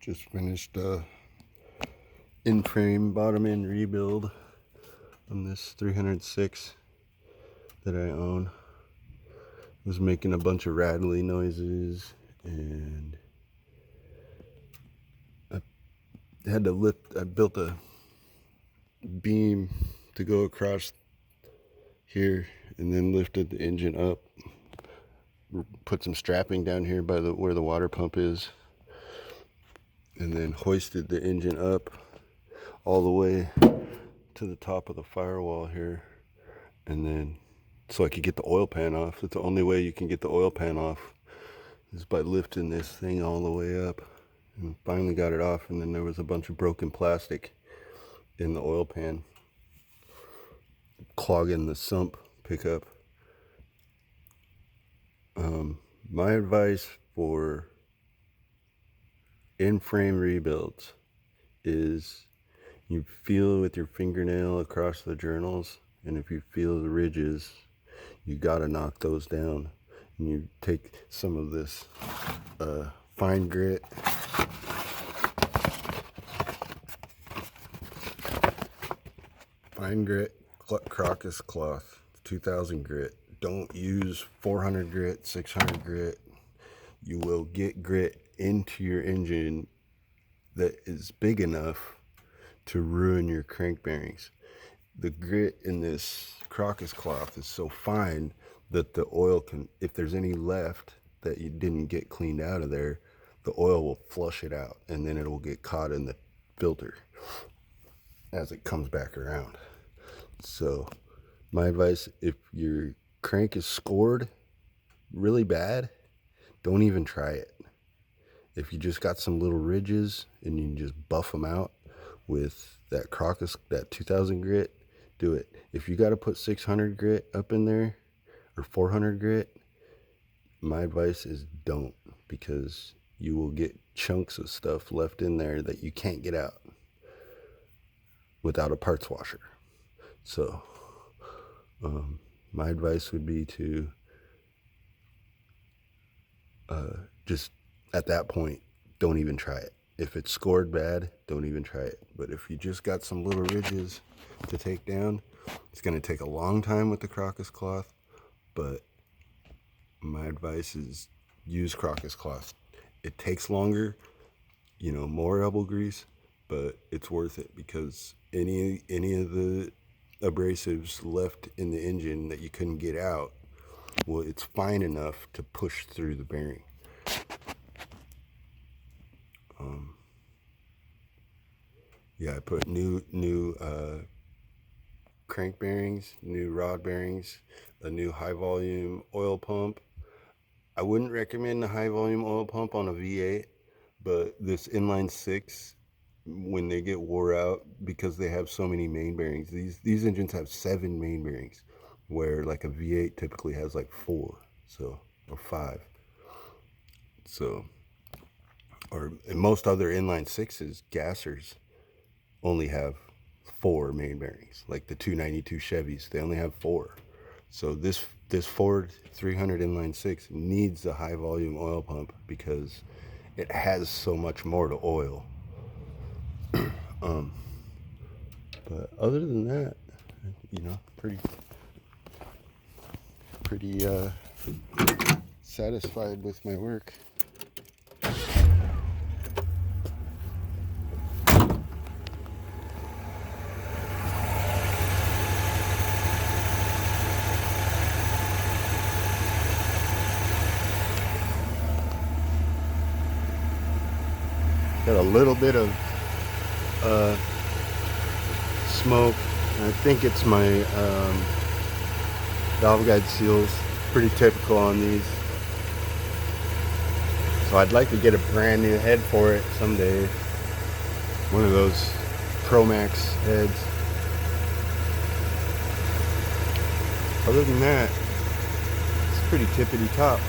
Just finished in-frame bottom end rebuild on this 306 that I own. It was making a bunch of rattly noises, and I had to lift. I built a beam to go across here and then lifted the engine up, put some strapping down here by where the water pump is, and then hoisted the engine up all the way to the top of the firewall here, and then so I could get the oil pan off. That's the only way you can get the oil pan off, is by lifting this thing all the way up. And finally got it off, and then there was a bunch of broken plastic in the oil pan clogging the sump pickup. My advice for in-frame rebuilds is you feel with your fingernail across the journals, and if you feel the ridges, you gotta knock those down. And you take some of this fine grit, crocus cloth, 2000 grit. Don't use 400 grit, 600 grit. You will get grit into your engine that is big enough to ruin your crank bearings. The grit in this crocus cloth is so fine that the oil can, if there's any left that you didn't get cleaned out of there, the oil will flush it out, and then it will get caught in the filter as it comes back around. So my advice, if your crank is scored really bad, don't even try it. If you just got some little ridges and you can just buff them out with that crocus, that 2000 grit, do it. If you got to put 600 grit up in there or 400 grit, my advice is don't, because you will get chunks of stuff left in there that you can't get out without a parts washer. So my advice would be to just at that point, don't even try it. If it's scored bad, don't even try it. But if you just got some little ridges to take down, it's going to take a long time with the crocus cloth, but my advice is use crocus cloth. It takes longer, more elbow grease, but it's worth it, because any of the abrasives left in the engine that you couldn't get out, well, it's fine enough to push through the bearing. I put new crank bearings, new rod bearings, a new high volume oil pump. I wouldn't recommend the high volume oil pump on a V8, but this inline 6, when they get wore out, because they have so many main bearings, these engines have 7 main bearings, where like a V8 typically has like 4, or 5. So, or most other inline 6s, gassers, only have 4 main bearings. Like the 292 Chevys, they only have 4. So this Ford 300 inline 6 needs a high volume oil pump because it has so much more to oil. But other than that, pretty satisfied with my work. Got a little bit of smoke. I think it's my valve guide seals. Pretty typical on these. So I'd like to get a brand new head for it someday. One of those Pro Max heads. Other than that, it's pretty tippity top.